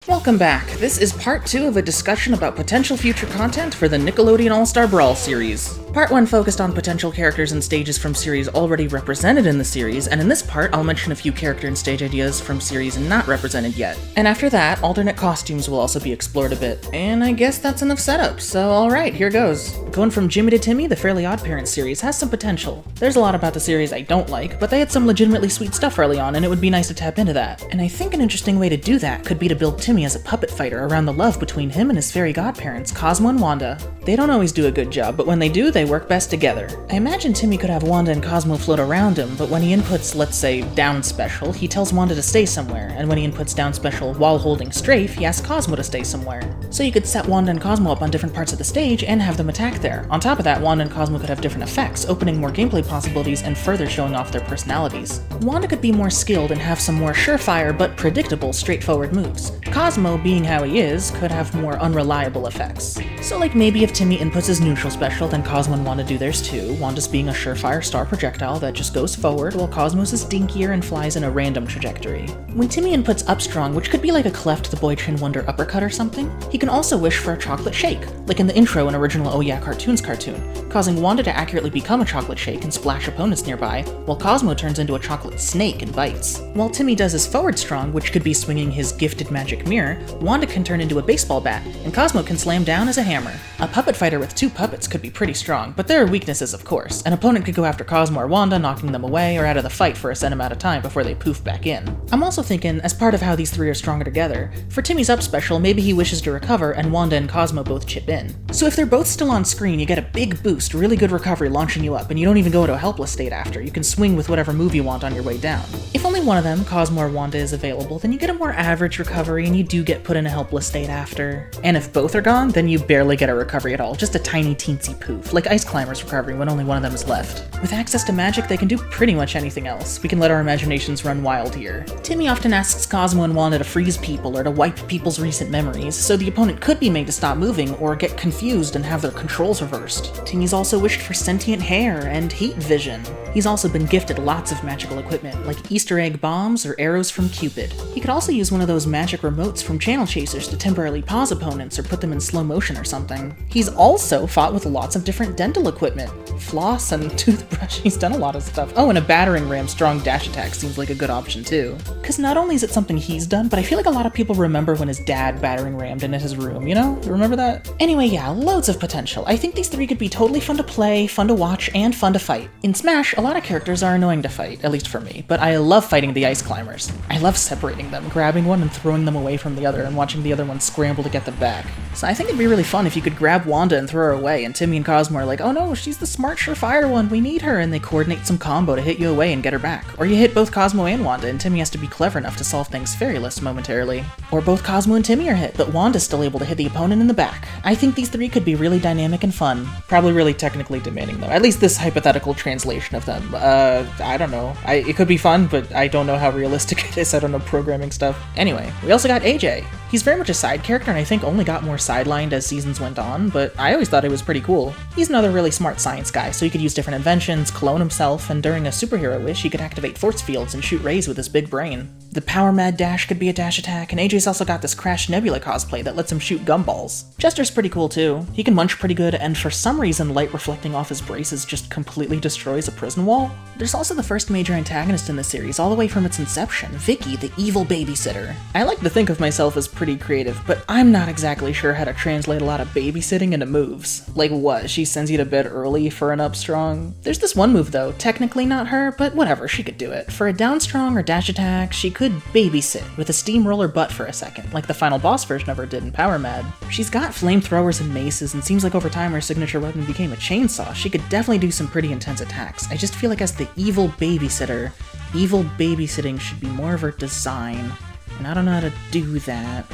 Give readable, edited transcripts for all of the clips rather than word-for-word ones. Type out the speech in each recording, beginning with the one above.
Welcome back. This is part 2 of a discussion about potential future content for the Nickelodeon All-Star Brawl series. Part 1 focused on potential characters and stages from series already represented in the series, and in this part I'll mention a few character and stage ideas from series not represented yet. And after that, alternate costumes will also be explored a bit, and I guess that's enough setup, so alright, here goes. Going from Jimmy to Timmy, the Fairly OddParents series has some potential. There's a lot about the series I don't like, but they had some legitimately sweet stuff early on, and it would be nice to tap into that. And I think an interesting way to do that could be to build Timmy as a puppet fighter around the love between him and his fairy godparents, Cosmo and Wanda. They don't always do a good job, but when they do, they work best together. I imagine Timmy could have Wanda and Cosmo float around him, but when he inputs, let's say, down special, he tells Wanda to stay somewhere, and when he inputs down special while holding strafe, he asks Cosmo to stay somewhere. So you could set Wanda and Cosmo up on different parts of the stage and have them attack there. On top of that, Wanda and Cosmo could have different effects, opening more gameplay possibilities and further showing off their personalities. Wanda could be more skilled and have some more surefire but predictable straightforward moves. Cosmo, being how he is, could have more unreliable effects. So like maybe if Timmy inputs his neutral special, then Cosmo and Wanda do theirs too, Wanda's being a surefire star projectile that just goes forward, while Cosmo's is dinkier and flies in a random trajectory. When Timmy inputs up strong, which could be like a Cleft the Boy Chin Wonder uppercut or something, he can also wish for a chocolate shake, like in the intro in original Oh Yeah Cartoons cartoon, causing Wanda to accurately become a chocolate shake and splash opponents nearby, while Cosmo turns into a chocolate snake and bites. While Timmy does his forward strong, which could be swinging his gifted magic mirror, Wanda can turn into a baseball bat, and Cosmo can slam down as a hammer. A puppet fighter with 2 puppets could be pretty strong, but there are weaknesses of course. An opponent could go after Cosmo or Wanda, knocking them away or out of the fight for a set amount of time before they poof back in. I'm also thinking, as part of how these 3 are stronger together, for Timmy's up special, maybe he wishes to recover and Wanda and Cosmo both chip in. So if they're both still on screen, you get a big boost, really good recovery launching you up, and you don't even go into a helpless state after. You can swing with whatever move you want on your way down. If only one of them, Cosmo or Wanda, is available, then you get a more average recovery and you do get put in a helpless state after. And if both are gone, then you barely get a recovery at all, just a tiny teensy poof, like Ice Climber's recovery when only one of them is left. With access to magic, they can do pretty much anything else. We can let our imaginations run wild here. Timmy often asks Cosmo and Wanda to freeze people or to wipe people's recent memories, so the opponent could be made to stop moving or get confused and have their controls reversed. Timmy's also wished for sentient hair and heat vision. He's also been gifted lots of magical equipment, like Easter egg bombs or arrows from Cupid. He could also use one of those magic remotes from Channel Chasers to temporarily pause opponents or put them in slow motion or something. He's also fought with lots of different dental equipment, floss and toothbrush. He's done a lot of stuff. Oh, and a battering ram strong dash attack seems like a good option too. Cause not only is it something he's done, but I feel like a lot of people remember when his dad battering rammed in his room, you know? Remember that? Anyway, yeah, loads of potential. I think these 3 could be totally fun to play, fun to watch, and fun to fight. In Smash, a lot of characters are annoying to fight, at least for me, but I love fighting the Ice Climbers. I love separating them, grabbing one and throwing them away from the other, and watching the other one scramble to get them back. So I think it'd be really fun if you could grab Wanda and throw her away, and Timmy and Cosmo are like, oh no, she's the smart, surefire one, we need her, and they coordinate some combo to hit you away and get her back. Or you hit both Cosmo and Wanda, and Timmy has to be clever enough to solve things fairyless momentarily. Or both Cosmo and Timmy are hit, but Wanda's still able to hit the opponent in the back. I think these 3 could be really dynamic and fun. Probably really technically demanding though, at least this hypothetical translation of them. I don't know. It could be fun, but I don't know how realistic it is. I don't know programming stuff. Anyway, we also got AJ. He's very much a side character and I think only got more sidelined as seasons went on, but I always thought he was pretty cool. He's another really smart science guy, so he could use different inventions, clone himself, and during a superhero wish, he could activate force fields and shoot rays with his big brain. The Power Mad Dash could be a dash attack, and AJ's also got this Crash Nebula cosplay that lets him shoot gumballs. Chester's pretty cool too. He can munch pretty good, and for some reason, light reflecting off his braces just completely destroys a prison wall. There's also the first major antagonist in the series, all the way from its inception, Vicky, the evil babysitter. I like to think of myself as pretty creative, but I'm not exactly sure how to translate a lot of babysitting into moves. Like what, she sends you to bed early for an up strong? There's this one move though, technically not her, but whatever, she could do it. For a down strong or dash attack, she could babysit with a steamroller butt for a second, like the final boss version of her did in Power Mad. She's got flamethrowers and maces, and seems like over time her signature weapon became a chainsaw. She could definitely do some pretty intense attacks. I just feel like as the evil babysitter, evil babysitting should be more of her design, and I don't know how to do that.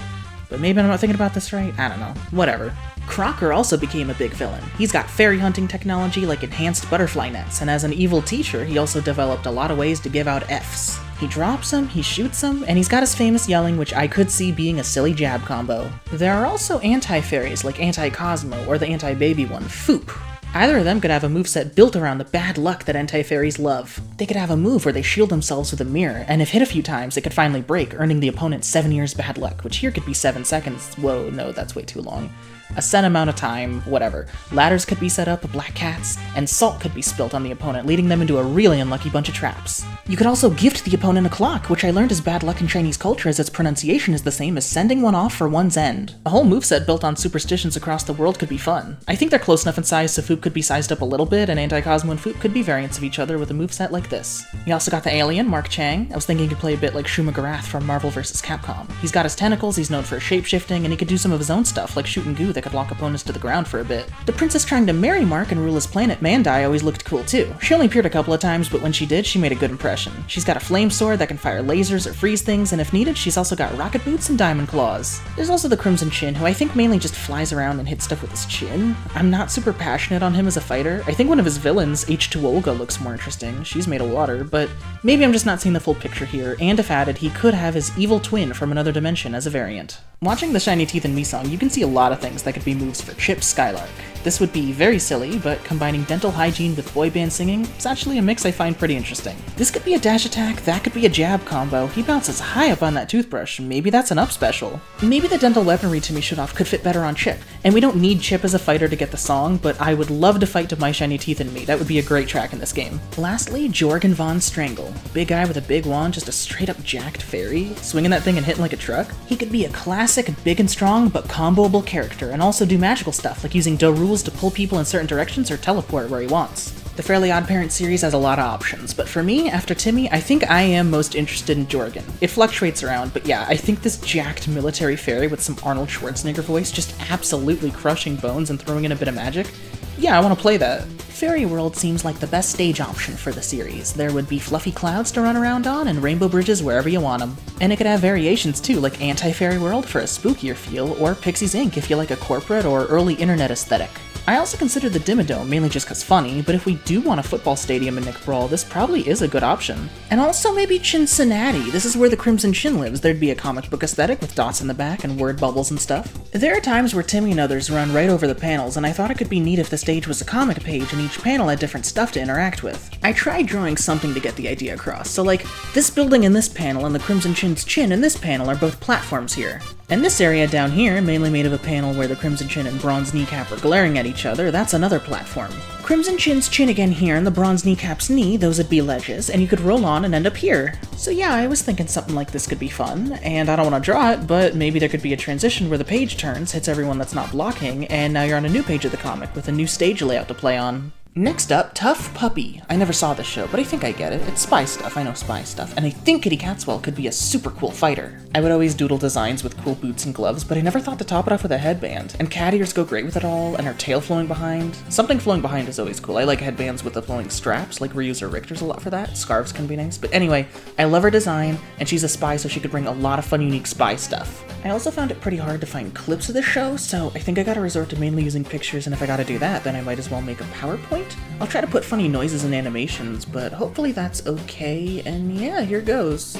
But maybe I'm not thinking about this right? I don't know. Whatever. Crocker also became a big villain. He's got fairy hunting technology like enhanced butterfly nets, and as an evil teacher, he also developed a lot of ways to give out Fs. He drops them, he shoots them, and he's got his famous yelling, which I could see being a silly jab combo. There are also anti-fairies like Anti-Cosmo or the anti-baby one, Foop. Either of them could have a moveset built around the bad luck that anti-fairies love. They could have a move where they shield themselves with a mirror, and if hit a few times, it could finally break, earning the opponent 7 years bad luck, which here could be 7 seconds. Whoa, no, that's way too long. A set amount of time, whatever. Ladders could be set up, black cats, and salt could be spilt on the opponent, leading them into a really unlucky bunch of traps. You could also gift the opponent a clock, which I learned is bad luck in Chinese culture as its pronunciation is the same as sending one off for one's end. A whole moveset built on superstitions across the world could be fun. I think they're close enough in size so Foop could be sized up a little bit, and Anti-Cosmo and Foop could be variants of each other with a moveset like this. You also got the alien, Mark Chang. I was thinking he could play a bit like Shuma Garath from Marvel vs. Capcom. He's got his tentacles, he's known for his shape-shifting, and he could do some of his own stuff like shooting goo that could lock opponents to the ground for a bit. The princess trying to marry Mark and rule his planet, Mandai, always looked cool too. She only appeared a couple of times, but when she did, she made a good impression. She's got a flame sword that can fire lasers or freeze things, and if needed, she's also got rocket boots and diamond claws. There's also the Crimson Chin, who I think mainly just flies around and hits stuff with his chin. I'm not super passionate on him as a fighter. I think one of his villains, H2 Olga, looks more interesting. She's made of water, but maybe I'm just not seeing the full picture here, and if added, he could have his evil twin from another dimension as a variant. Watching the Shiny Teeth and Me song, you can see a lot of things that could be moves for Chip Skylark. This would be very silly, but combining dental hygiene with boy band singing is actually a mix I find pretty interesting. This could be a dash attack, that could be a jab combo. He bounces high up on that toothbrush, maybe that's an up special. Maybe the dental weaponry Timmy showed off could fit better on Chip, and we don't need Chip as a fighter to get the song, but I would love to fight to My Shiny Teeth and Me. That would be a great track in this game. Lastly, Jorgen Von Strangle. Big guy with a big wand, just a straight up jacked fairy, swinging that thing and hitting like a truck. He could be a classic, big and strong, but comboable character, and also do magical stuff like using Do rules to pull people in certain directions or teleport where he wants. The Fairly OddParents series has a lot of options, but for me, after Timmy, I think I am most interested in Jorgen. It fluctuates around, but yeah, I think this jacked military fairy with some Arnold Schwarzenegger voice just absolutely crushing bones and throwing in a bit of magic, yeah, I want to play that. Fairy World seems like the best stage option for the series. There would be fluffy clouds to run around on and rainbow bridges wherever you want them. And it could have variations too, like Anti-Fairy World for a spookier feel, or Pixies Inc. if you like a corporate or early internet aesthetic. I also consider the Dimmadome, mainly just cause funny, but if we do want a football stadium in Nick Brawl, this probably is a good option. And also maybe Cincinnati. This is where the Crimson Chin lives. There'd be a comic book aesthetic with dots in the back and word bubbles and stuff. There are times where Timmy and others run right over the panels, and I thought it could be neat if the stage was a comic page and each panel had different stuff to interact with. I tried drawing something to get the idea across, so like, this building in this panel and the Crimson Chin's chin in this panel are both platforms here. And this area down here, mainly made of a panel where the Crimson Chin and Bronze Kneecap are glaring at each other, that's another platform. Crimson Chin's chin again here, and the Bronze Kneecap's knee, those would be ledges, and you could roll on and end up here. So yeah, I was thinking something like this could be fun, and I don't want to draw it, but maybe there could be a transition where the page turns, hits everyone that's not blocking, and now you're on a new page of the comic with a new stage layout to play on. Next up, Tough Puppy. I never saw this show, but I think I get it. It's spy stuff, I know spy stuff, and I think Kitty Katswell could be a super cool fighter. I would always doodle designs with cool boots and gloves, but I never thought to top it off with a headband. And cat ears go great with it all, and her tail flowing behind. Something flowing behind is always cool. I like headbands with the flowing straps, like Ryu's or Richter's a lot for that. Scarves can be nice, but anyway, I love her design, and she's a spy so she could bring a lot of fun, unique spy stuff. I also found it pretty hard to find clips of the show, so I think I gotta resort to mainly using pictures, and if I gotta do that, then I might as well make a PowerPoint. I'll try to put funny noises and animations, but hopefully that's okay, and yeah, here goes.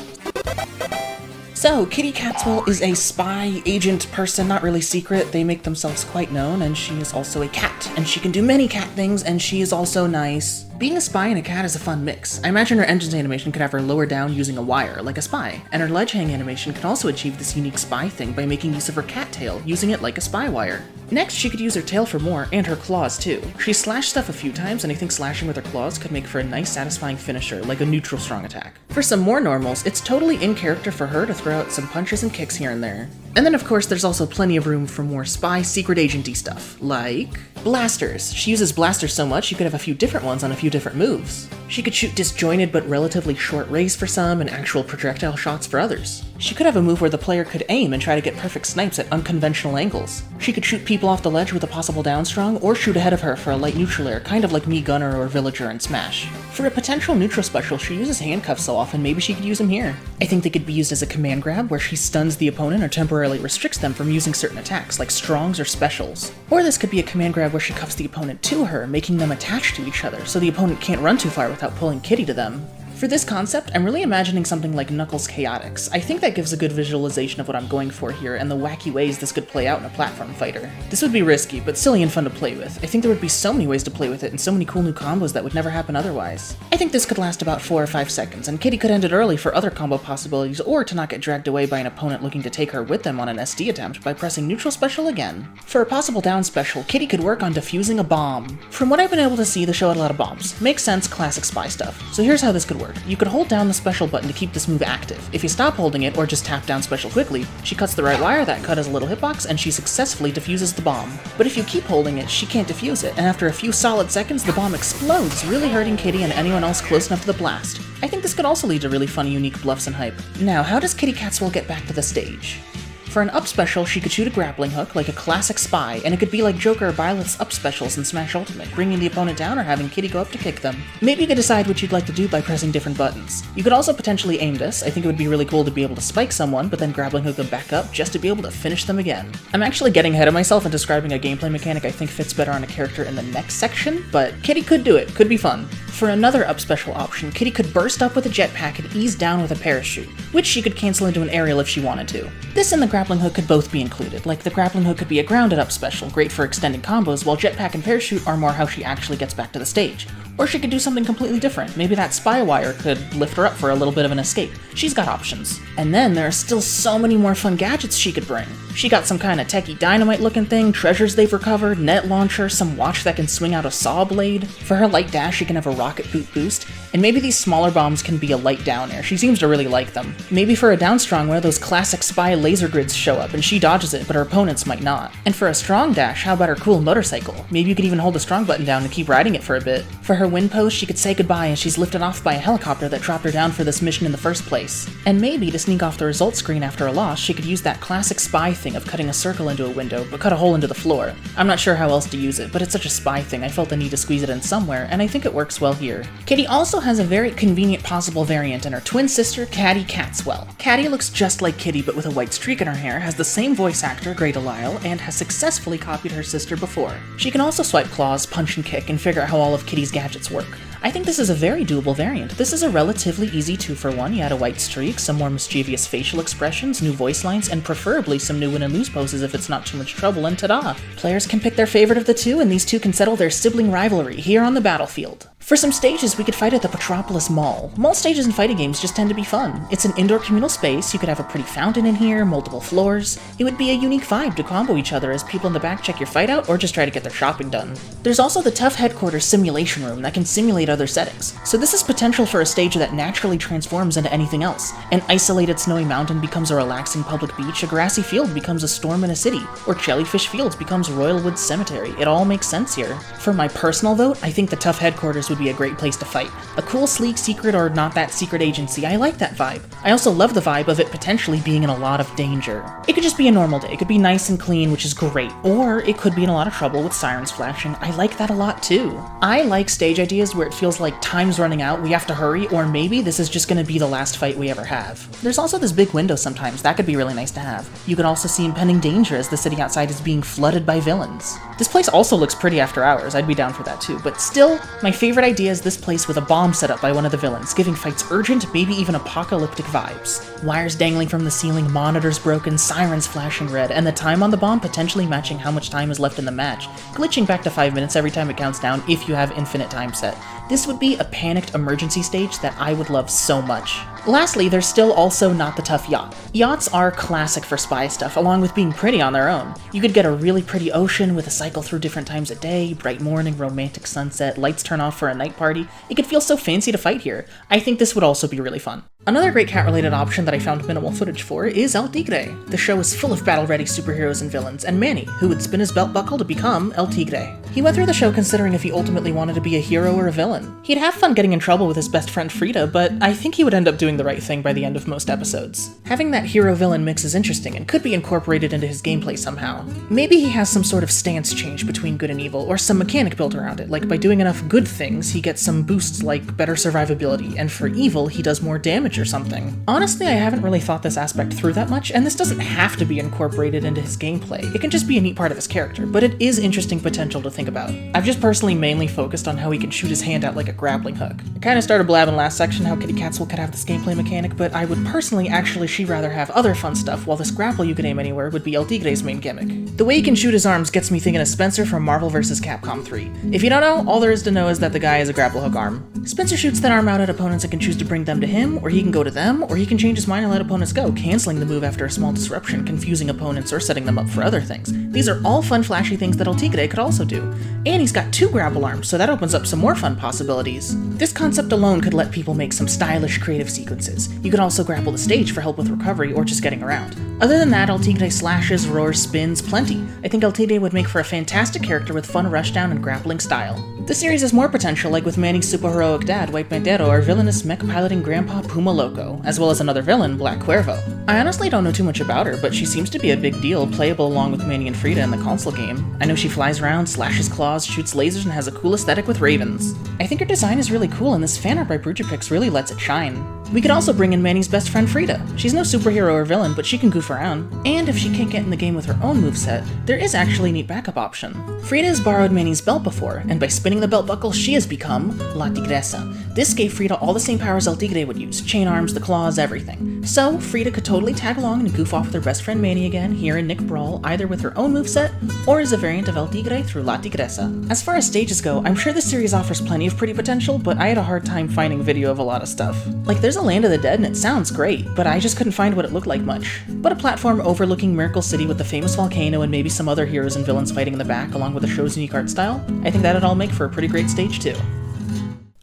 So, Kitty Katswell is a spy, agent, person, not really secret. They make themselves quite known, and she is also a cat, and she can do many cat things, and she is also nice. Being a spy and a cat is a fun mix. I imagine her engine's animation could have her lower down using a wire, like a spy, and her ledge hang animation can also achieve this unique spy thing by making use of her cat tail, using it like a spy wire. Next, she could use her tail for more, and her claws too. She slashed stuff a few times, and I think slashing with her claws could make for a nice satisfying finisher, like a neutral strong attack. For some more normals, it's totally in character for her to throw out some punches and kicks here and there. And then of course there's also plenty of room for more spy secret agenty stuff, like blasters. She uses blasters so much you could have a few different ones on a few different moves. She could shoot disjointed but relatively short rays for some and actual projectile shots for others. She could have a move where the player could aim and try to get perfect snipes at unconventional angles. She could shoot people off the ledge with a possible downstrong or shoot ahead of her for a light neutral air, kind of like Me Gunner or Villager in Smash. For a potential neutral special, she uses handcuffs so often, maybe she could use them here. I think they could be used as a command grab where she stuns the opponent or temporarily restricts them from using certain attacks, like strongs or specials. Or this could be a command grab where she cuffs the opponent to her, making them attached to each other, so the opponent can't run too far without pulling Kitty to them. For this concept, I'm really imagining something like Knuckles' Chaotix. I think that gives a good visualization of what I'm going for here and the wacky ways this could play out in a platform fighter. This would be risky, but silly and fun to play with. I think there would be so many ways to play with it and so many cool new combos that would never happen otherwise. I think this could last about 4 or 5 seconds, and Kitty could end it early for other combo possibilities or to not get dragged away by an opponent looking to take her with them on an SD attempt by pressing neutral special again. For a possible down special, Kitty could work on defusing a bomb. From what I've been able to see, the show had a lot of bombs. Makes sense, classic spy stuff. So here's how this could work. You could hold down the special button to keep this move active. If you stop holding it or just tap down special quickly, she cuts the right wire, that cut has a little hitbox, and she successfully defuses the bomb. But if you keep holding it, she can't defuse it, and after a few solid seconds, the bomb explodes, really hurting Kitty and anyone else close enough to the blast. I think this could also lead to really funny, unique bluffs and hype. Now, how does Kitty Katswell get back to the stage? For an up special, she could shoot a grappling hook like a classic spy, and it could be like Joker or Byleth's up specials in Smash Ultimate, bringing the opponent down or having Kitty go up to kick them. Maybe you could decide what you'd like to do by pressing different buttons. You could also potentially aim this. I think it would be really cool to be able to spike someone, but then grappling hook them back up just to be able to finish them again. I'm actually getting ahead of myself and describing a gameplay mechanic I think fits better on a character in the next section, but Kitty could do it, could be fun. For another up special option, Kitty could burst up with a jetpack and ease down with a parachute, which she could cancel into an aerial if she wanted to. This and the grappling hook could both be included, like the grappling hook could be a grounded up special, great for extending combos, while jetpack and parachute are more how she actually gets back to the stage. Or she could do something completely different. Maybe that spy wire could lift her up for a little bit of an escape. She's got options. And then there are still so many more fun gadgets she could bring. She got some kind of techie dynamite looking thing, treasures they've recovered, net launcher, some watch that can swing out a saw blade. For her light dash, she can have a rocket boot boost. And maybe these smaller bombs can be a light down air. She seems to really like them. Maybe for a down strong wear, those classic spy laser grids show up and she dodges it, but her opponents might not. And for a strong dash, how about her cool motorcycle? Maybe you could even hold the strong button down and keep riding it for a bit. For her win pose, she could say goodbye as she's lifted off by a helicopter that dropped her down for this mission in the first place. And maybe to sneak off the results screen after a loss, she could use that classic spy thing of cutting a circle into a window, but cut a hole into the floor. I'm not sure how else to use it, but it's such a spy thing, I felt the need to squeeze it in somewhere, and I think it works well here. Kitty also has a very convenient possible variant in her twin sister, Catty Katswell. Catty looks just like Kitty but with a white streak in her hair, has the same voice actor, Grey Delisle, and has successfully copied her sister before. She can also swipe claws, punch and kick, and figure out how all of Kitty's gadgets work. I think this is a very doable variant. This is a relatively easy 2-for-1. You add a white streak, some more mischievous facial expressions, new voice lines, and preferably some new win and lose poses if it's not too much trouble, and ta-da! Players can pick their favorite of the two, and these two can settle their sibling rivalry here on the battlefield. For some stages, we could fight at the Petropolis Mall. Mall stages in fighting games just tend to be fun. It's an indoor communal space, you could have a pretty fountain in here, multiple floors. It would be a unique vibe to combo each other as people in the back check your fight out or just try to get their shopping done. There's also the Tough Headquarters simulation room that can simulate other settings. So this is potential for a stage that naturally transforms into anything else. An isolated snowy mountain becomes a relaxing public beach, a grassy field becomes a storm in a city, or Jellyfish Fields becomes Royal Woods Cemetery. It all makes sense here. For my personal vote, I think the Tough Headquarters would be a great place to fight. A cool, sleek, secret, or not that secret agency, I like that vibe. I also love the vibe of it potentially being in a lot of danger. It could just be a normal day, it could be nice and clean, which is great, or it could be in a lot of trouble with sirens flashing. I like that a lot too. I like stage ideas where it feels like time's running out, we have to hurry, or maybe this is just gonna be the last fight we ever have. There's also this big window sometimes, that could be really nice to have. You could also see impending danger as the city outside is being flooded by villains. This place also looks pretty after hours, I'd be down for that too, but still, my favorite idea is this place with a bomb set up by one of the villains, giving fights urgent, maybe even apocalyptic vibes. Wires dangling from the ceiling, monitors broken, sirens flashing red, and the time on the bomb potentially matching how much time is left in the match, glitching back to 5 minutes every time it counts down if you have infinite time set. This would be a panicked emergency stage that I would love so much. Lastly, there's still also Not the Tough Yacht. Yachts are classic for spy stuff, along with being pretty on their own. You could get a really pretty ocean with a cycle through different times of day, bright morning, romantic sunset, lights turn off for a night party. It could feel so fancy to fight here. I think this would also be really fun. Another great cat-related option that I found minimal footage for is El Tigre. The show is full of battle-ready superheroes and villains, and Manny, who would spin his belt buckle to become El Tigre. He went through the show considering if he ultimately wanted to be a hero or a villain. He'd have fun getting in trouble with his best friend Frida, but I think he would end up doing doing the right thing by the end of most episodes. Having that hero-villain mix is interesting and could be incorporated into his gameplay somehow. Maybe he has some sort of stance change between good and evil, or some mechanic built around it, like by doing enough good things, he gets some boosts like better survivability, and for evil, he does more damage or something. Honestly, I haven't really thought this aspect through that much, and this doesn't have to be incorporated into his gameplay. It can just be a neat part of his character, but it is interesting potential to think about. I've just personally mainly focused on how he can shoot his hand out like a grappling hook. I kinda started blabbing last section how Kitty Katswell could have this gameplay mechanic, but I would personally actually rather have other fun stuff, while this grapple you could aim anywhere would be El Tigre's main gimmick. The way he can shoot his arms gets me thinking of Spencer from Marvel vs. Capcom 3. If you don't know, all there is to know is that the guy has a grapple hook arm. Spencer shoots that arm out at opponents and can choose to bring them to him, or he can go to them, or he can change his mind and let opponents go, canceling the move after a small disruption, confusing opponents, or setting them up for other things. These are all fun flashy things that El Tigre could also do. And he's got 2 grapple arms, so that opens up some more fun possibilities. This concept alone could let people make some stylish creative sequences. You could also grapple the stage for help with recovery or just getting around. Other than that, El Tigre slashes, roars, spins, plenty. I think El Tigre would make for a fantastic character with fun rushdown and grappling style. The series has more potential, like with Manny's superheroic dad, White Bandero, or villainous mech-piloting grandpa Puma Loco, as well as another villain, Black Cuervo. I honestly don't know too much about her, but she seems to be a big deal, playable along with Manny and Frida in the console game. I know she flies around, slashes claws, shoots lasers, and has a cool aesthetic with ravens. I think her design is really cool, and this fanart by Brujapix really lets it shine. We could also bring in Manny's best friend Frida. She's no superhero or villain, but she can goof around. And if she can't get in the game with her own moveset, there is actually a neat backup option. Frida has borrowed Manny's belt before, and by spinning the belt buckle, she has become La Tigresa. This gave Frida all the same powers El Tigre would use, chain arms, the claws, everything. So, Frida could totally tag along and goof off with her best friend Manny again here in Nick Brawl, either with her own moveset, or as a variant of El Tigre through La Tigresa. As far as stages go, I'm sure this series offers plenty of pretty potential, but I had a hard time finding video of a lot of stuff. Like, there's a Land of the Dead and it sounds great, but I just couldn't find what it looked like much. But a platform overlooking Miracle City with the famous volcano and maybe some other heroes and villains fighting in the back, along with the show's unique art style, I think that'd all make for a pretty great stage too.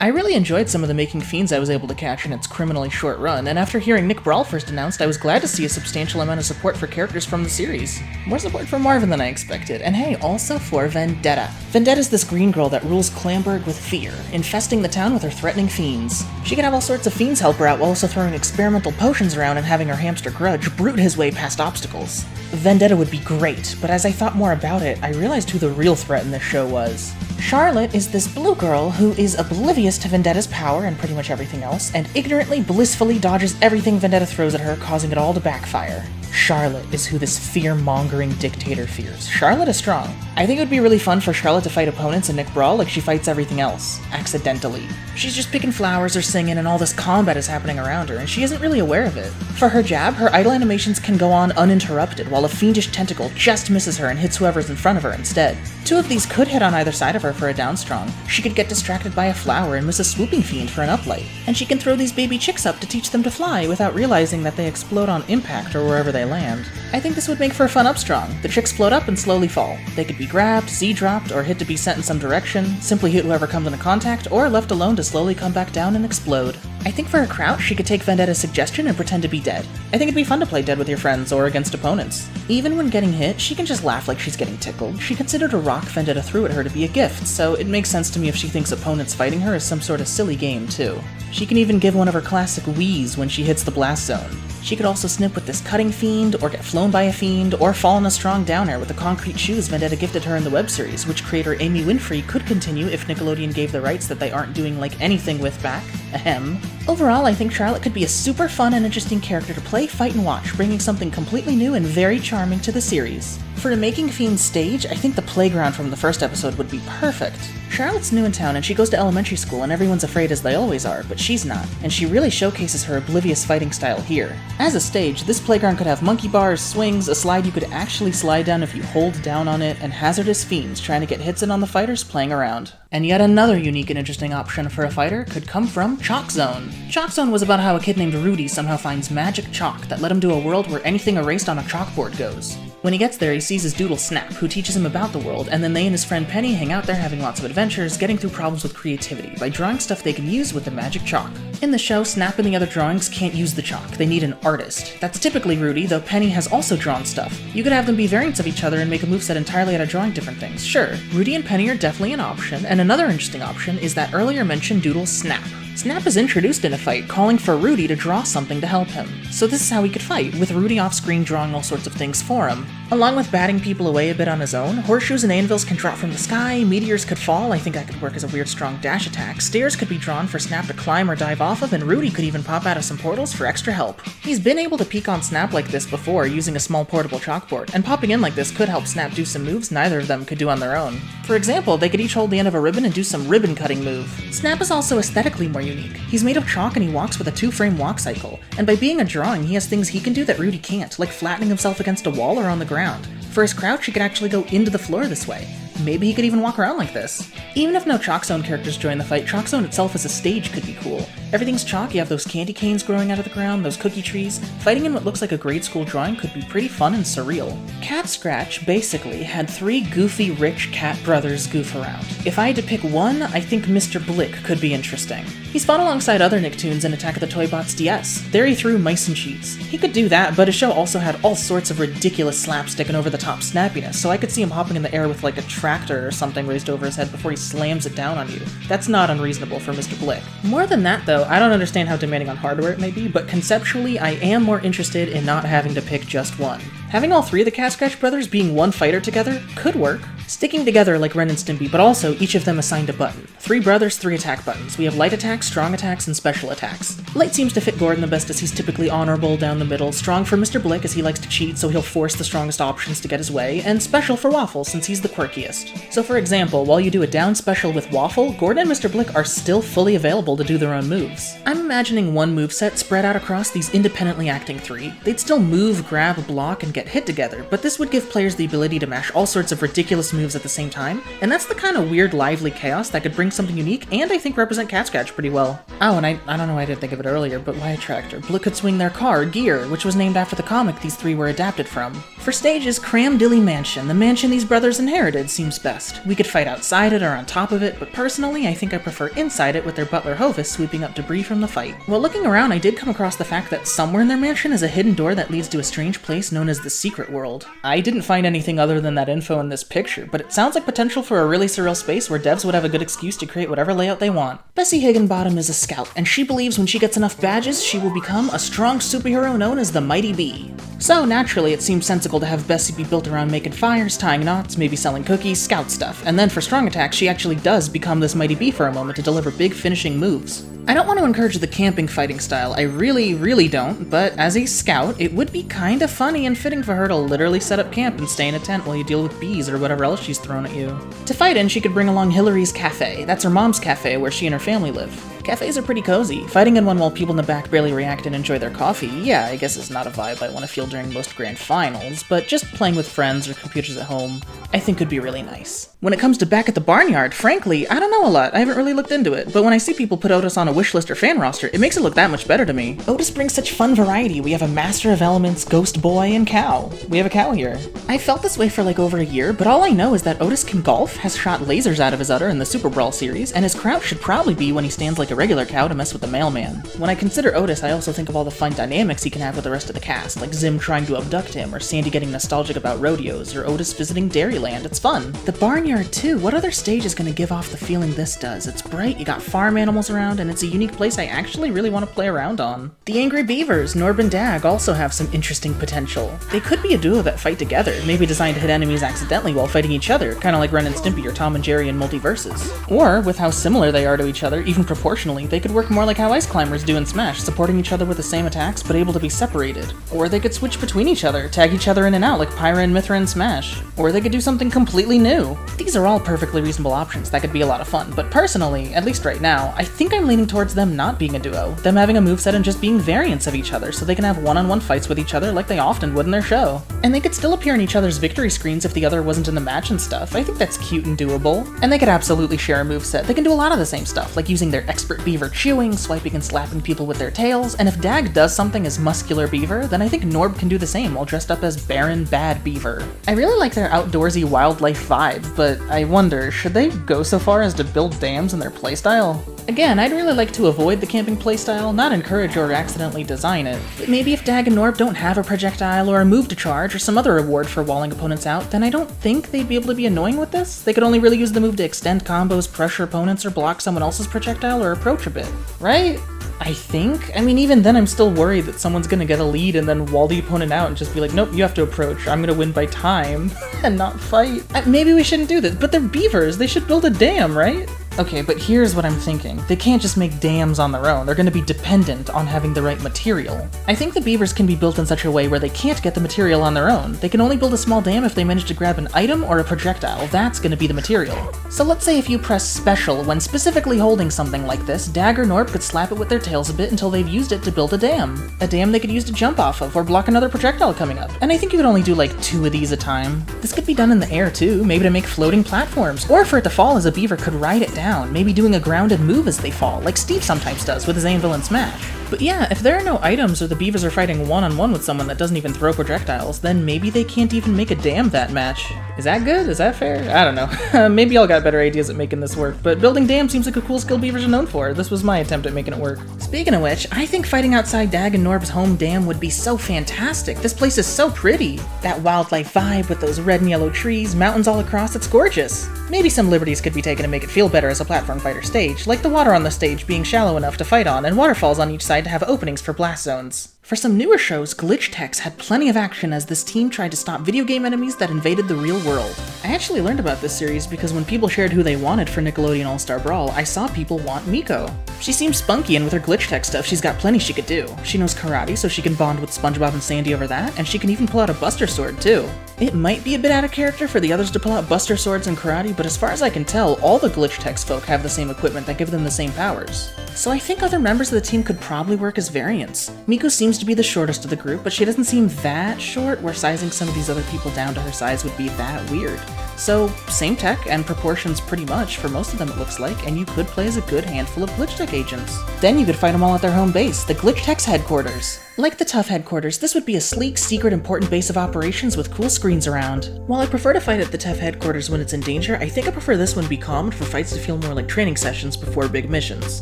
I really enjoyed some of the Making Fiends I was able to catch in its criminally short run, and after hearing Nick Brawl first announced, I was glad to see a substantial amount of support for characters from the series. More support for Marvin than I expected, and hey, also for Vendetta. Vendetta's this green girl that rules Clamberg with fear, infesting the town with her threatening fiends. She can have all sorts of fiends help her out while also throwing experimental potions around and having her hamster Grudge brute his way past obstacles. Vendetta would be great, but as I thought more about it, I realized who the real threat in this show was. Charlotte is this blue girl who is oblivious to Vendetta's power and pretty much everything else, and ignorantly, blissfully dodges everything Vendetta throws at her, causing it all to backfire. Charlotte is who this fear-mongering dictator fears. Charlotte is strong. I think it would be really fun for Charlotte to fight opponents in Nick Brawl like she fights everything else, accidentally. She's just picking flowers or singing and all this combat is happening around her, and she isn't really aware of it. For her jab, her idle animations can go on uninterrupted, while a fiendish tentacle just misses her and hits whoever's in front of her instead. 2 of these could hit on either side of her for a downstrong. She could get distracted by a flower and miss a swooping fiend for an uplight. And she can throw these baby chicks up to teach them to fly without realizing that they explode on impact or wherever they land. I think this would make for a fun upstrong. The chicks float up and slowly fall. They could be grabbed, Z-dropped, or hit to be sent in some direction, simply hit whoever comes into contact, or left alone to slowly come back down and explode. I think for her crouch, she could take Vendetta's suggestion and pretend to be dead. I think it'd be fun to play dead with your friends or against opponents. Even when getting hit, she can just laugh like she's getting tickled. She considered a rock Vendetta threw at her to be a gift, so it makes sense to me if she thinks opponents fighting her is some sort of silly game too. She can even give one of her classic wheeze when she hits the blast zone. She could also snip with this cutting fiend, or get flown by a fiend, or fall in a strong down air with the concrete shoes Vendetta gifted her in the web series, which creator Amy Winfrey could continue if Nickelodeon gave the rights that they aren't doing like anything with back. Ahem. Overall, I think Charlotte could be a super fun and interesting character to play, fight, and watch, bringing something completely new and very charming to the series. For a Making Fiends stage, I think the playground from the first episode would be perfect. Charlotte's new in town and she goes to elementary school and everyone's afraid as they always are, but she's not, and she really showcases her oblivious fighting style here. As a stage, this playground could have monkey bars, swings, a slide you could actually slide down if you hold down on it, and hazardous fiends trying to get hits in on the fighters playing around. And yet another unique and interesting option for a fighter could come from Chalkzone. Chalkzone was about how a kid named Rudy somehow finds magic chalk that led him to a world where anything erased on a chalkboard goes. When he gets there, he sees his doodle Snap, who teaches him about the world, and then they and his friend Penny hang out there having lots of adventures, getting through problems with creativity by drawing stuff they can use with the magic chalk. In the show, Snap and the other drawings can't use the chalk, they need an artist. That's typically Rudy, though Penny has also drawn stuff. You could have them be variants of each other and make a moveset entirely out of drawing different things. Sure, Rudy and Penny are definitely an option, and another interesting option is that earlier mentioned doodle Snap. Snap is introduced in a fight, calling for Rudy to draw something to help him. So this is how he could fight, with Rudy off-screen drawing all sorts of things for him. Along with batting people away a bit on his own, horseshoes and anvils can drop from the sky, meteors could fall, I think that could work as a weird strong dash attack, stairs could be drawn for Snap to climb or dive off of, and Rudy could even pop out of some portals for extra help. He's been able to peek on Snap like this before using a small portable chalkboard, and popping in like this could help Snap do some moves neither of them could do on their own. For example, they could each hold the end of a ribbon and do some ribbon cutting move. Snap is also aesthetically more unique. He's made of chalk and he walks with a 2-frame walk cycle, and by being a drawing he has things he can do that Rudy can't, like flattening himself against a wall or on the ground. For his crouch, he could actually go into the floor this way. Maybe he could even walk around like this. Even if no Chalkzone characters join the fight, Chalkzone itself as a stage could be cool. Everything's chalk, you have those candy canes growing out of the ground, those cookie trees. Fighting in what looks like a grade school drawing could be pretty fun and surreal. Catscratch basically had 3 goofy rich cat brothers goof around. If I had to pick one, I think Mr. Blick could be interesting. He's fought alongside other Nicktoons in Attack of the Toybots DS. There he threw mice and cheese. He could do that, but his show also had all sorts of ridiculous slapstick and over-the-top snappiness, so I could see him hopping in the air with like a tractor or something raised over his head before he slams it down on you. That's not unreasonable for Mr. Blick. More than that though, I don't understand how demanding on hardware it may be, but conceptually I am more interested in not having to pick just one. Having all 3 of the Catscratch brothers being one fighter together could work. Sticking together like Ren and Stimpy, but also each of them assigned a button. 3 brothers, 3 attack buttons. We have light attacks, strong attacks, and special attacks. Light seems to fit Gordon the best as he's typically honorable down the middle, strong for Mr. Blick as he likes to cheat so he'll force the strongest options to get his way, and special for Waffle since he's the quirkiest. So for example, while you do a down special with Waffle, Gordon and Mr. Blick are still fully available to do their own moves. I'm imagining one moveset spread out across these independently acting 3. They'd still move, grab, block, and get hit together, but this would give players the ability to mash all sorts of ridiculous moves at the same time, and that's the kind of weird, lively chaos that could bring something unique and I think represent Catscratch pretty well. Oh, and I don't know why I didn't think of it earlier, but why a tractor? Blick could swing their car, Gear, which was named after the comic these 3 were adapted from. For stages, Cramdilly Mansion, the mansion these brothers inherited, seems best. We could fight outside it or on top of it, but personally I think I prefer inside it with their butler Hovis sweeping up debris from the fight. While looking around, I did come across the fact that somewhere in their mansion is a hidden door that leads to a strange place known as the Secret World. I didn't find anything other than that info in this picture, but it sounds like potential for a really surreal space where devs would have a good excuse to create whatever layout they want. Bessie Higginbottom is a scout, and she believes when she gets enough badges, she will become a strong superhero known as the Mighty Bee. So naturally, it seems sensible to have Bessie be built around making fires, tying knots, maybe selling cookies, scout stuff, and then for strong attacks, she actually does become this Mighty Bee for a moment to deliver big finishing moves. I don't want to encourage the camping fighting style, I really don't, but as a scout, it would be kinda funny and fitting for her to literally set up camp and stay in a tent while you deal with bees or whatever else she's thrown at you. To fight in, she could bring along Hillary's Cafe. That's her mom's cafe where she and her family live. Cafes are pretty cozy. Fighting in one while people in the back barely react and enjoy their coffee, yeah, I guess is not a vibe I want to feel during most grand finals, but just playing with friends or computers at home, I think could be really nice. When it comes to Back at the Barnyard, frankly, I don't know a lot, I haven't really looked into it, but when I see people put Otis on a wishlist or fan roster, it makes it look that much better to me. Otis brings such fun variety. We have a Master of Elements, Ghost Boy, and Cow. We have a cow here. I felt this way for like over a year, but all I know is that Otis can golf, has shot lasers out of his udder in the Super Brawl series, and his crouch should probably be when he stands like a regular cow to mess with the mailman. When I consider Otis, I also think of all the fun dynamics he can have with the rest of the cast, like Zim trying to abduct him, or Sandy getting nostalgic about rodeos, or Otis visiting Dairyland. It's fun. The Barnyard too. What other stage is going to give off the feeling this does? It's bright, you got farm animals around, and it's a unique place I actually really want to play around on. The Angry Beavers, Norb and Dag, also have some interesting potential. They could be a duo that fight together, maybe designed to hit enemies accidentally while fighting each other, kinda like Ren and Stimpy or Tom and Jerry in Multiverses. Or, with how similar they are to each other, even proportionally, they could work more like how Ice Climbers do in Smash, supporting each other with the same attacks but able to be separated. Or they could switch between each other, tag each other in and out like Pyra and Mithra in Smash. Or they could do something completely new. These are all perfectly reasonable options that could be a lot of fun, but personally, at least right now, I think I'm leaning towards them not being a duo, them having a moveset and just being variants of each other so they can have one-on-one fights with each other like they often would in their show. And they could still appear in each other's victory screens if the other wasn't in the match and stuff. I think that's cute and doable. And they could absolutely share a moveset. They can do a lot of the same stuff, like using their expert beaver chewing, swiping and slapping people with their tails, and if Dag does something as muscular beaver, then I think Norb can do the same while dressed up as barren bad beaver. I really like their outdoorsy wildlife vibe, but I wonder, should they go so far as to build dams in their playstyle? Again, I'd really like to avoid the camping playstyle, not encourage or accidentally design it. But maybe if Dag and Norb don't have a projectile or a move to charge or some other reward for walling opponents out, then I don't think they'd be able to be annoying with this. They could only really use the move to extend combos, pressure opponents, or block someone else's projectile or approach a bit, right? I think? I mean, even then I'm still worried that someone's gonna get a lead and then wall the opponent out and just be like, nope, you have to approach. I'm gonna win by time and not fight. Maybe we shouldn't do this, but they're beavers. They should build a dam, right? Okay, but here's what I'm thinking. They can't just make dams on their own. They're going to be dependent on having the right material. I think the beavers can be built in such a way where they can't get the material on their own. They can only build a small dam if they manage to grab an item or a projectile. That's going to be the material. So let's say if you press special when specifically holding something like this, Dag or Norb could slap it with their tails a bit until they've used it to build a dam. A dam they could use to jump off of or block another projectile coming up. And I think you could only do like 2 of these a time. This could be done in the air too, maybe to make floating platforms, or for it to fall as a beaver could ride it down. Maybe doing a grounded move as they fall, like Steve sometimes does with his Anvil and Smash. But yeah, if there are no items or the beavers are fighting one-on-one with someone that doesn't even throw projectiles, then maybe they can't even make a dam that match. Is that good? Is that fair? I don't know. Maybe y'all got better ideas at making this work, but building dams seems like a cool skill beavers are known for. This was my attempt at making it work. Speaking of which, I think fighting outside Dag and Norb's home dam would be so fantastic. This place is so pretty. That wildlife vibe with those red and yellow trees, mountains all across, it's gorgeous. Maybe some liberties could be taken to make it feel better as a platform fighter stage, like the water on the stage being shallow enough to fight on and waterfalls on each side to have openings for blast zones. For some newer shows, Glitchtex had plenty of action as this team tried to stop video game enemies that invaded the real world. I actually learned about this series because when people shared who they wanted for Nickelodeon All-Star Brawl, I saw people want Miko. She seems spunky, and with her Glitchtex stuff, she's got plenty she could do. She knows karate, so she can bond with SpongeBob and Sandy over that, and she can even pull out a Buster Sword too. It might be a bit out of character for the others to pull out Buster Swords and karate, but as far as I can tell, all the Glitchtex folk have the same equipment that give them the same powers. So I think other members of the team could probably work as variants. Miko seems to be the shortest of the group, but she doesn't seem that short where sizing some of these other people down to her size would be that weird. So, same tech and proportions pretty much for most of them it looks like, and you could play as a good handful of Glitchtech agents. Then you could fight them all at their home base, the Glitchtech's headquarters. Like the Tough headquarters, this would be a sleek, secret, important base of operations with cool screens around. While I prefer to fight at the Tough headquarters when it's in danger, I think I prefer this one to be calm for fights to feel more like training sessions before big missions.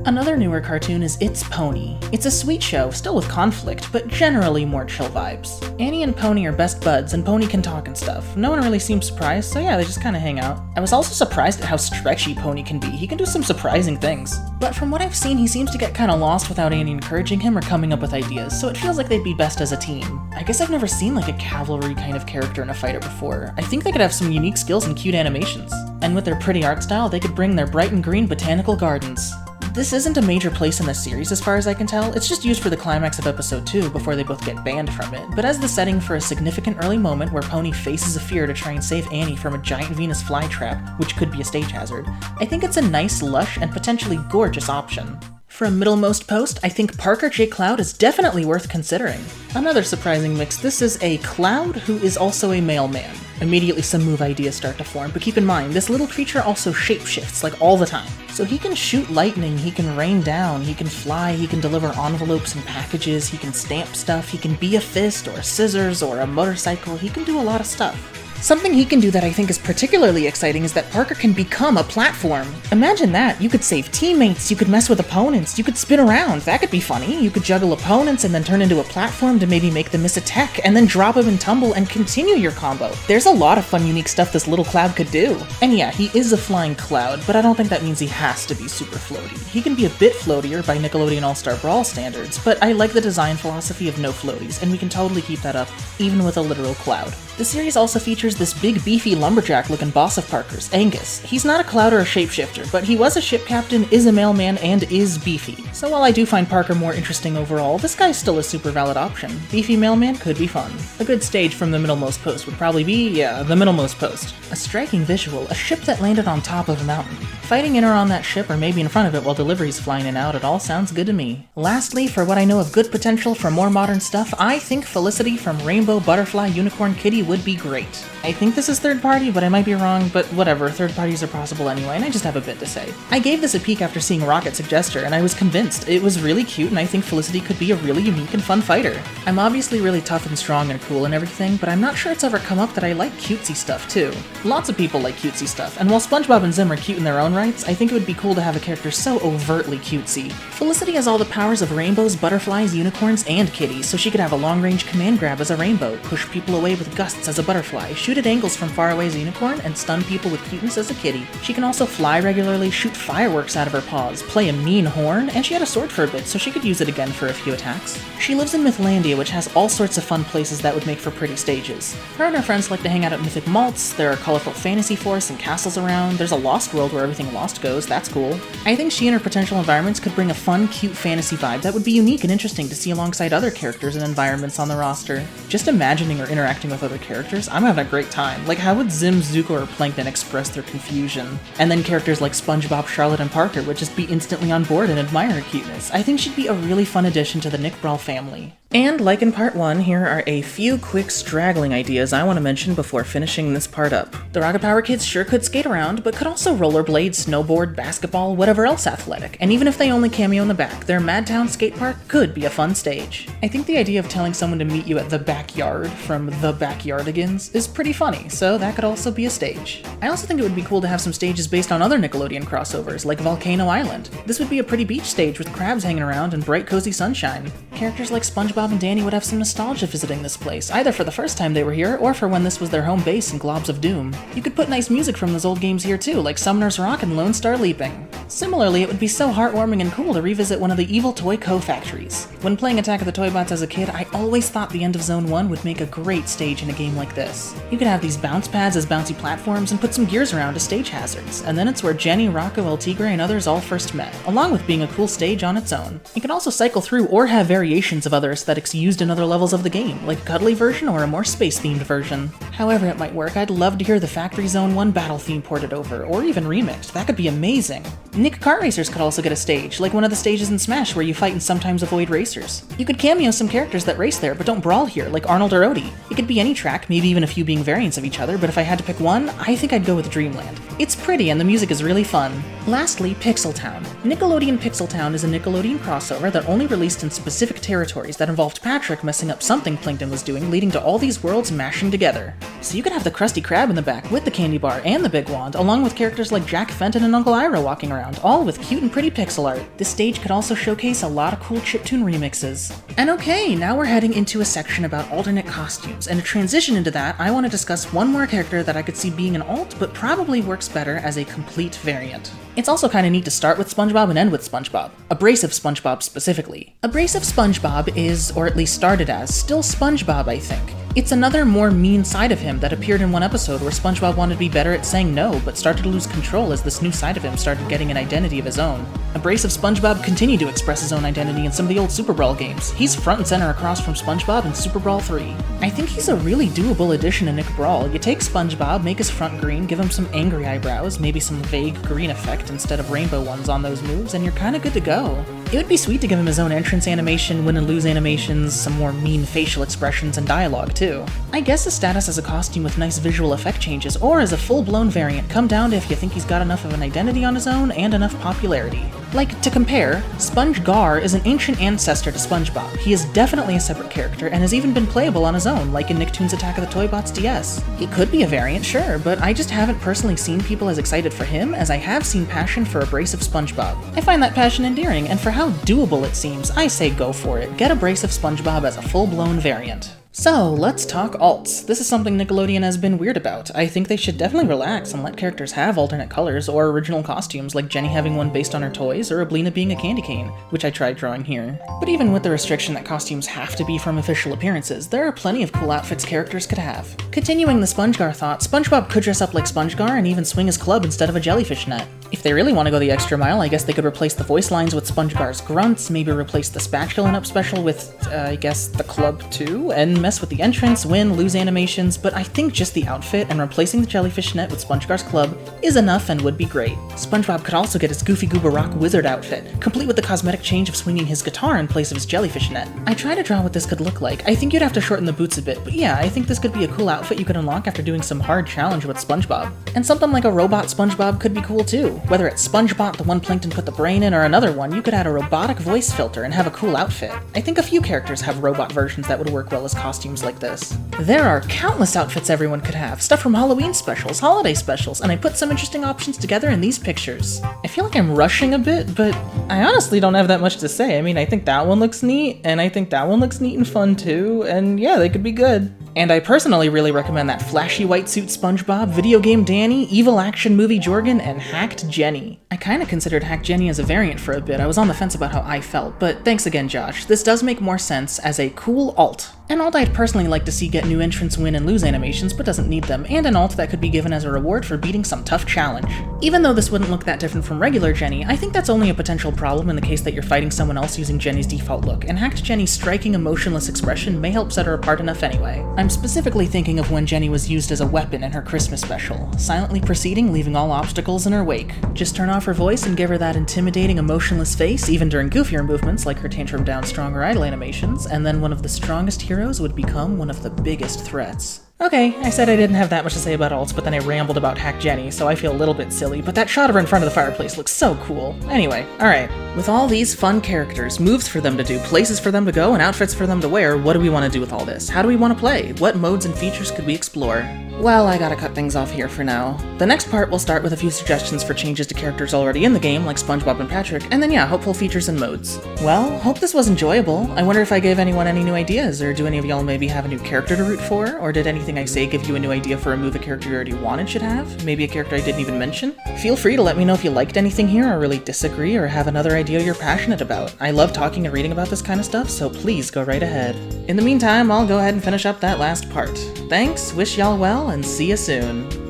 Another newer cartoon is It's Pony. It's a sweet show, still with conflict, but generally more chill vibes. Annie and Pony are best buds, and Pony can talk and stuff. No one really seems surprised, so yeah, they just kinda hang out. I was also surprised at how stretchy Pony can be. He can do some surprising things. But from what I've seen, he seems to get kinda lost without Annie encouraging him or coming up with ideas, so it feels like they'd be best as a team. I guess I've never seen like a cavalry kind of character in a fighter before. I think they could have some unique skills and cute animations. And with their pretty art style, they could bring their bright and green botanical gardens. This isn't a major place in the series as far as I can tell, it's just used for the climax of episode 2 before they both get banned from it, but as the setting for a significant early moment where Pony faces a fear to try and save Annie from a giant Venus flytrap, which could be a stage hazard, I think it's a nice, lush, and potentially gorgeous option. From Middlemost Post, I think Parker J. Cloud is definitely worth considering. Another surprising mix, this is a Cloud who is also a mailman. Immediately some move ideas start to form, but keep in mind, this little creature also shapeshifts, like all the time. So he can shoot lightning, he can rain down, he can fly, he can deliver envelopes and packages, he can stamp stuff, he can be a fist or scissors or a motorcycle, he can do a lot of stuff. Something he can do that I think is particularly exciting is that Parker can become a platform. Imagine that, you could save teammates, you could mess with opponents, you could spin around, that could be funny. You could juggle opponents and then turn into a platform to maybe make them miss a tech, and then drop him and tumble and continue your combo. There's a lot of fun unique stuff this little cloud could do. And yeah, he is a flying cloud, but I don't think that means he has to be super floaty. He can be a bit floatier by Nickelodeon All-Star Brawl standards, but I like the design philosophy of no floaties, and we can totally keep that up, even with a literal cloud. The series also features this big beefy lumberjack-looking boss of Parker's, Angus. He's not a cloud or a shapeshifter, but he was a ship captain, is a mailman, and is beefy. So while I do find Parker more interesting overall, this guy's still a super valid option. Beefy mailman could be fun. A good stage from the Middlemost Post would probably be, yeah, the Middlemost Post. A striking visual, a ship that landed on top of a mountain. Fighting in or on that ship, or maybe in front of it while delivery's flying in and out, it all sounds good to me. Lastly, for what I know of good potential for more modern stuff, I think Felicity from Rainbow Butterfly Unicorn Kitty would be great. I think this is third party, but I might be wrong, but whatever, third parties are possible anyway, and I just have a bit to say. I gave this a peek after seeing Rocket suggest her, and I was convinced. It was really cute, and I think Felicity could be a really unique and fun fighter. I'm obviously really tough and strong and cool and everything, but I'm not sure it's ever come up that I like cutesy stuff too. Lots of people like cutesy stuff, and while SpongeBob and Zim are cute in their own right, rights, I think it would be cool to have a character so overtly cutesy. Felicity has all the powers of rainbows, butterflies, unicorns, and kitties, so she could have a long-range command grab as a rainbow, push people away with gusts as a butterfly, shoot at angles from far away as a unicorn, and stun people with cuteness as a kitty. She can also fly regularly, shoot fireworks out of her paws, play a mean horn, and she had a sword for a bit, so she could use it again for a few attacks. She lives in Mythlandia, which has all sorts of fun places that would make for pretty stages. Her and her friends like to hang out at Mythic Malts, there are colorful fantasy forests and castles around, there's a lost world where everything lost goes, that's cool. I think she and her potential environments could bring a fun, cute fantasy vibe that would be unique and interesting to see alongside other characters and environments on the roster. Just imagining or interacting with other characters, I'm having a great time. Like, how would Zim, Zuko, or Plankton express their confusion? And then characters like SpongeBob, Charlotte, and Parker would just be instantly on board and admire her cuteness. I think she'd be a really fun addition to the Nick Brawl family. And like in part 1, here are a few quick straggling ideas I want to mention before finishing this part up. The Rocket Power kids sure could skate around, but could also rollerblade, snowboard, basketball, whatever else athletic, and even if they only cameo in the back, their Madtown skate park could be a fun stage. I think the idea of telling someone to meet you at the backyard from The Backyardigans is pretty funny, so that could also be a stage. I also think it would be cool to have some stages based on other Nickelodeon crossovers, like Volcano Island. This would be a pretty beach stage with crabs hanging around and bright cozy sunshine. Characters like SpongeBob and Danny would have some nostalgia visiting this place, either for the first time they were here, or for when this was their home base in Globs of Doom. You could put nice music from those old games here too, like Summoner's Rock and Lone Star Leaping. Similarly, it would be so heartwarming and cool to revisit one of the evil toy co-factories. When playing Attack of the Toybots as a kid, I always thought the end of Zone 1 would make a great stage in a game like this. You could have these bounce pads as bouncy platforms and put some gears around as stage hazards, and then it's where Jenny, Rocco, El Tigre, and others all first met, along with being a cool stage on its own. You can also cycle through or have variations of other aesthetics used in other levels of the game, like a cuddly version or a more space-themed version. However it might work, I'd love to hear the Factory Zone 1 battle theme ported over, or even remixed. That could be amazing. Nick Kart Racers could also get a stage, like one of the stages in Smash where you fight and sometimes avoid racers. You could cameo some characters that race there but don't brawl here, like Arnold or Odie. It could be any track, maybe even a few being variants of each other, but if I had to pick one, I think I'd go with Dreamland. It's pretty and the music is really fun. Lastly, Pixel Town. Nickelodeon Pixel Town is a Nickelodeon crossover that only released in specific territories that involved Patrick messing up something Plankton was doing, leading to all these worlds mashing together. So you could have the Krusty Krab in the back with the candy bar and the big wand, along with characters like Jack Fenton and Uncle Iroh walking around, all with cute and pretty pixel art. This stage could also showcase a lot of cool chiptune remixes. And okay, now we're heading into a section about alternate costumes, and to transition into that, I want to discuss one more character that I could see being an alt, but probably works better as a complete variant. It's also kinda neat to start with SpongeBob and end with SpongeBob. Abrasive Spongebob specifically. Abrasive Spongebob is, or at least started as, still SpongeBob, I think. It's another more mean side of him that appeared in one episode where SpongeBob wanted to be better at saying no, but started to lose control as this new side of him started getting an identity of his own. Abrasive Spongebob continued to express his own identity in some of the old Super Brawl games. He's front and center across from SpongeBob in Super Brawl 3. I think he's a really doable addition to Nick Brawl. You take SpongeBob, make his front green, give him some angry eyebrows, maybe some vague green effect instead of rainbow ones on those moves, and you're kinda good to go. It would be sweet to give him his own entrance animation, win and lose animations, some more mean facial expressions, and dialogue too. I guess his status as a costume with nice visual effect changes, or as a full-blown variant, come down to if you think he's got enough of an identity on his own and enough popularity. Like, to compare, SpongeGar is an ancient ancestor to SpongeBob. He is definitely a separate character and has even been playable on his own, like in Nicktoons Attack of the Toybots DS. He could be a variant, sure, but I just haven't personally seen people as excited for him as I have seen passion for Abrasive Spongebob. I find that passion endearing, and for how doable it seems, I say go for it. Get Abrasive Spongebob as a full-blown variant. So, let's talk alts. This is something Nickelodeon has been weird about. I think they should definitely relax and let characters have alternate colors or original costumes, like Jenny having one based on her toys, or Ablina being a candy cane, which I tried drawing here. But even with the restriction that costumes have to be from official appearances, there are plenty of cool outfits characters could have. Continuing the SpongeGar thought, SpongeBob could dress up like SpongeGar and even swing his club instead of a jellyfish net. If they really want to go the extra mile, I guess they could replace the voice lines with SpongeGar's grunts, maybe replace the Spatula Up special with, I guess, the club too, and mess with the entrance, win, lose animations, but I think just the outfit and replacing the jellyfish net with SpongeGar's club is enough and would be great. SpongeBob could also get his Goofy Goober Rock wizard outfit, complete with the cosmetic change of swinging his guitar in place of his jellyfish net. I tried to draw what this could look like. I think you'd have to shorten the boots a bit, but yeah, I think this could be a cool outfit you could unlock after doing some hard challenge with SpongeBob. And something like a robot SpongeBob could be cool too. Whether it's SpongeBot, the one Plankton put the brain in, or another one, you could add a robotic voice filter and have a cool outfit. I think a few characters have robot versions that would work well as costumes costumes like this. There are countless outfits everyone could have, stuff from Halloween specials, holiday specials, and I put some interesting options together in these pictures. I feel like I'm rushing a bit, but I honestly don't have that much to say. I mean, I think that one looks neat, and I think that one looks neat and fun too, and yeah, they could be good. And I personally really recommend that flashy white suit SpongeBob, video game Danny, evil action movie Jorgen, and hacked Jenny. I kinda considered hacked Jenny as a variant for a bit. I was on the fence about how I felt, but thanks again, Josh. This does make more sense as a cool alt. An alt I'd personally like to see get new entrants win and lose animations, but doesn't need them, and an alt that could be given as a reward for beating some tough challenge. Even though this wouldn't look that different from regular Jenny, I think that's only a potential problem in the case that you're fighting someone else using Jenny's default look, and hacked Jenny's striking emotionless expression may help set her apart enough anyway. I'm specifically thinking of when Jenny was used as a weapon in her Christmas special, silently proceeding, leaving all obstacles in her wake. Just turn off her voice and give her that intimidating, emotionless face, even during goofier movements like her tantrum down stronger idle animations, and then one of the strongest heroes would become one of the biggest threats. Okay, I said I didn't have that much to say about alts, but then I rambled about Hack Jenny, so I feel a little bit silly, but that shot of her in front of the fireplace looks so cool. Anyway, alright. With all these fun characters, moves for them to do, places for them to go, and outfits for them to wear, what do we want to do with all this? How do we want to play? What modes and features could we explore? Well, I gotta cut things off here for now. The next part will start with a few suggestions for changes to characters already in the game, like SpongeBob and Patrick, and then yeah, hopeful features and modes. Well, hope this was enjoyable. I wonder if I gave anyone any new ideas, or do any of y'all maybe have a new character to root for, or did anything I say give you a new idea for a move a character you already wanted should have? Maybe a character I didn't even mention? Feel free to let me know if you liked anything here, or really disagree, or have another idea you're passionate about. I love talking and reading about this kind of stuff, so please go right ahead. In the meantime, I'll go ahead and finish up that last part. Thanks, wish y'all well, and see you soon.